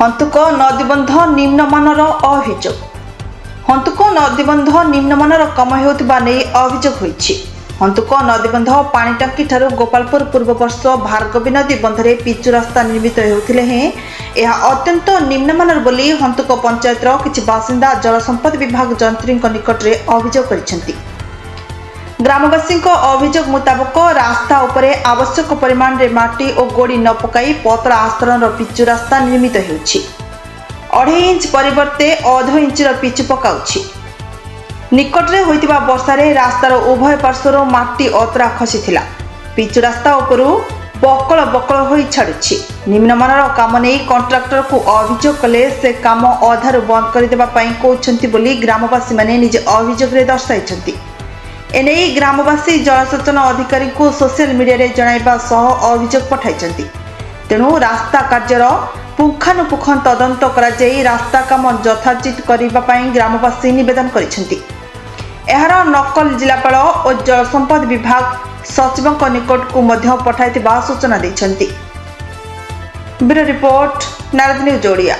हंतुक नदीबंध निम्नमानर अभियोग हंतुक नदीबंध निम्नमानर कम होता नहीं अभियोग होइछि। हंतुक नदीबंध पानीटांकी ठारू गोपालपुर पूर्ववर्ष भार्गवी नदी बंधरे पिचु रास्ता निर्मित होतिले हें यह अत्यंत निम्नमानर बोली हंतुक पंचायतर किछि बासिंदा जलसंपद विभाग जंत्री निकट में अभियोग करिसेंति। ग्रामवासी अभियोग मुताबक रास्ता उपरे आवश्यक परिमाण रे माटी और गोड़ी न पकाई पतला आस्तरण पिचु रास्ता निर्मित होउछि। 2.5 इंच परिवर्ते 0.5 इंच पिचु पकाउछि। निकट में होइतिबा वर्षारे रास्तार उभय पार्श्वर माटी अतरा खसीथिला। पिचु रास्ता उपरु बकल बकल होई छाडुछि। निम्नमानर काम नहीं कंट्राक्टर को अभियोग कले से काम अधारु बंद करदेबा पई कहउछंती बोली ग्रामवासी माने निज अभियोग रे दर्शाइछंती। एने ग्रामवासी जलसेचन अधिकारी को सोशल मीडिया रे जणाइबा सह अभियोग पठाइछंती। तेणु रास्ता कार्यर पुंखानुपुंख तदंत करा जाई रास्ता काम यथाचित करिबा पई ग्रामवासी निवेदन करिसेंती। एहार नकल जिलापाल और जलसंपद विभाग सचिवक निकट को मध्य पठाइतिबा सूचना दैछंती। Bureau report Narad news Odia.